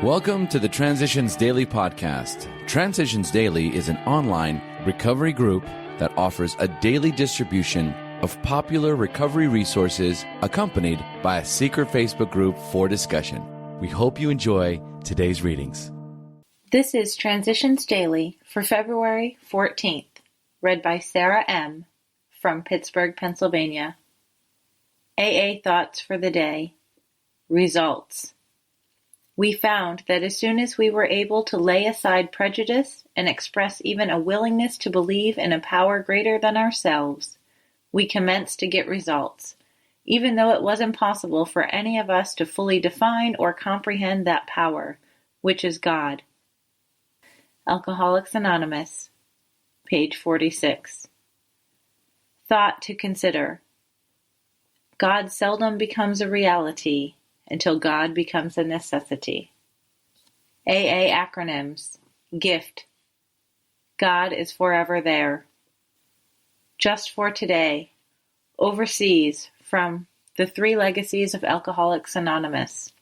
Welcome to the Transitions Daily podcast. Transitions Daily is an online recovery group that offers a daily distribution of popular recovery resources accompanied by a secret Facebook group for discussion. We hope you enjoy today's readings. This is Transitions Daily for February 14th, read by Sarah M. from Pittsburgh, Pennsylvania. AA Thoughts for the Day. Results. We found that as soon as we were able to lay aside prejudice and express even a willingness to believe in a power greater than ourselves, we commenced to get results, even though it was impossible for any of us to fully define or comprehend that power, which is God. Alcoholics Anonymous, page 46. Thought to consider. God seldom becomes a reality until God becomes a necessity. AA acronyms. GIFT. God is forever there. Just for today. Overseas from The Three Legacies of Alcoholics Anonymous.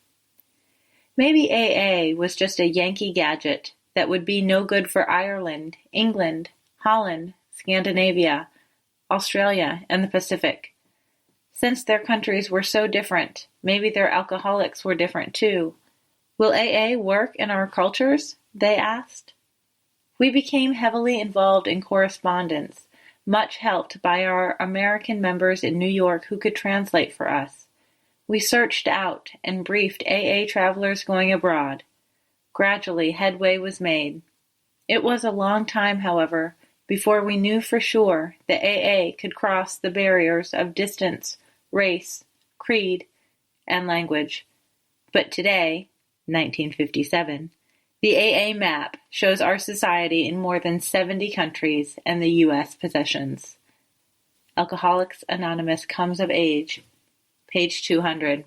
Maybe AA was just a Yankee gadget that would be no good for Ireland, England, Holland, Scandinavia, Australia, and the Pacific. Since their countries were so different, maybe their alcoholics were different too. Will AA work in our cultures? They asked. We became heavily involved in correspondence, much helped by our American members in New York who could translate for us. We searched out and briefed AA travelers going abroad. Gradually, headway was made. It was a long time, however, before we knew for sure that AA could cross the barriers of distance, race, creed, and language. But today, 1957, the AA map shows our society in more than 70 countries and the U.S. possessions. Alcoholics Anonymous Comes of Age, page 200.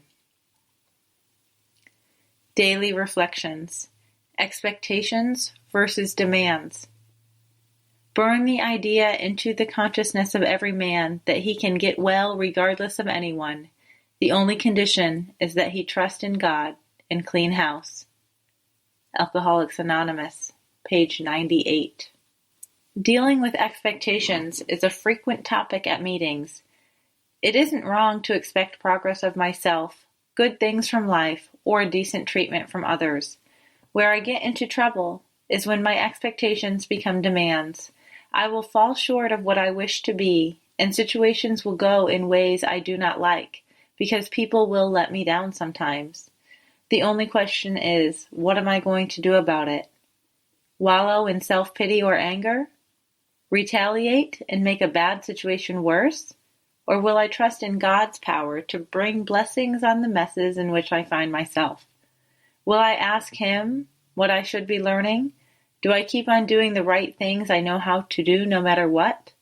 Daily Reflections. Expectations versus demands. Burn the idea into the consciousness of every man that he can get well regardless of anyone. The only condition is that he trust in God and clean house. Alcoholics Anonymous, page 98. Dealing with expectations is a frequent topic at meetings. It isn't wrong to expect progress of myself, good things from life, or decent treatment from others. Where I get into trouble is when my expectations become demands. I will fall short of what I wish to be, and situations will go in ways I do not like, because people will let me down sometimes. The only question is, what am I going to do about it? Wallow in self-pity or anger? Retaliate and make a bad situation worse? Or will I trust in God's power to bring blessings on the messes in which I find myself? Will I ask Him what I should be learning? Do I keep on doing the right things I know how to do no matter what?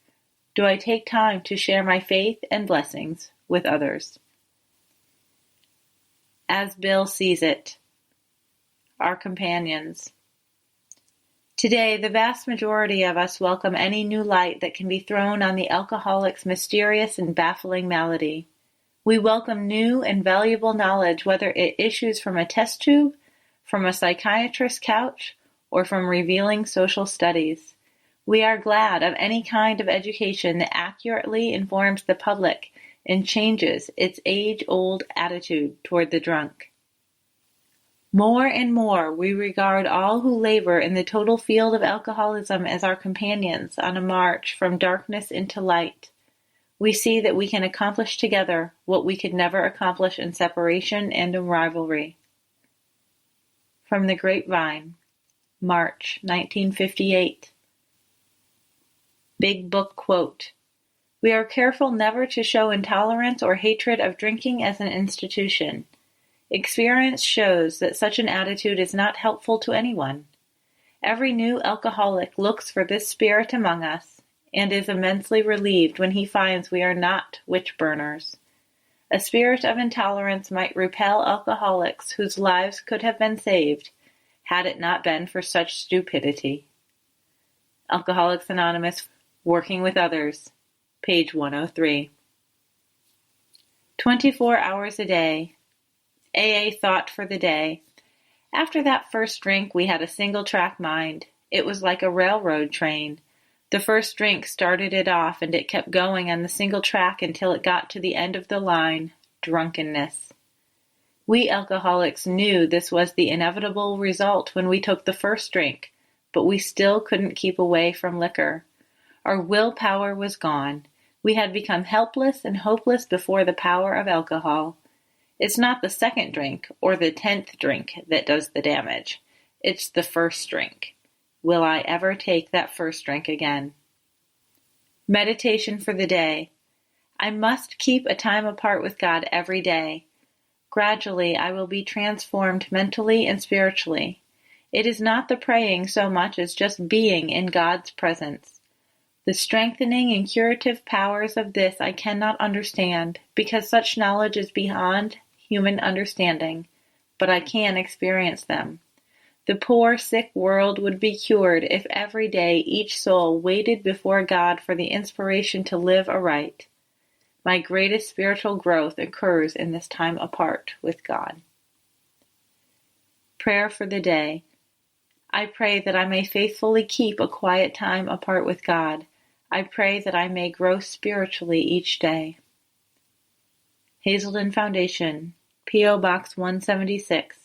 Do I take time to share my faith and blessings with others? As Bill sees it. Our companions. Today, the vast majority of us welcome any new light that can be thrown on the alcoholic's mysterious and baffling malady. We welcome new and valuable knowledge, whether it issues from a test tube, from a psychiatrist's couch, or from revealing social studies. We are glad of any kind of education that accurately informs the public and changes its age-old attitude toward the drunk. More and more we regard all who labor in the total field of alcoholism as our companions on a march from darkness into light. We see that we can accomplish together what we could never accomplish in separation and in rivalry. From the Grapevine, March 1958. Big Book Quote. We are careful never to show intolerance or hatred of drinking as an institution. Experience shows that such an attitude is not helpful to anyone. Every new alcoholic looks for this spirit among us and is immensely relieved when he finds we are not witch burners. A spirit of intolerance might repel alcoholics whose lives could have been saved had it not been for such stupidity. Alcoholics Anonymous, Working with Others, page 103. 24 hours a day. AA Thought for the Day. After that first drink, we had a single-track mind. It was like a railroad train. The first drink started it off, and it kept going on the single track until it got to the end of the line, drunkenness. We alcoholics knew this was the inevitable result when we took the first drink, but we still couldn't keep away from liquor. Our willpower was gone. We had become helpless and hopeless before the power of alcohol. It's not the second drink or the 10th drink that does the damage. It's the first drink. Will I ever take that first drink again? Meditation for the day. I must keep a time apart with God every day. Gradually, I will be transformed mentally and spiritually. It is not the praying so much as just being in God's presence. The strengthening and curative powers of this I cannot understand, because such knowledge is beyond human understanding, but I can experience them. The poor, sick world would be cured if every day each soul waited before God for the inspiration to live aright. My greatest spiritual growth occurs in this time apart with God. Prayer for the day. I pray that I may faithfully keep a quiet time apart with God. I pray that I may grow spiritually each day. Hazelden Foundation, P.O. Box 176,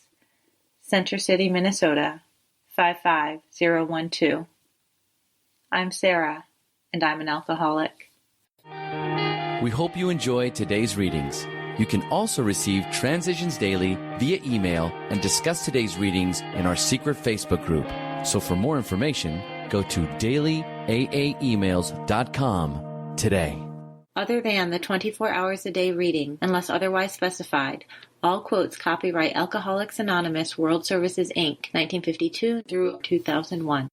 Center City, Minnesota, 55012. I'm Sarah, and I'm an alcoholic. We hope you enjoyed today's readings. You can also receive Transitions Daily via email and discuss today's readings in our secret Facebook group. So for more information, go to dailyaaemails.com today. Other than the 24 hours a day reading, unless otherwise specified, all quotes copyright Alcoholics Anonymous World Services, Inc., 1952 through 2001.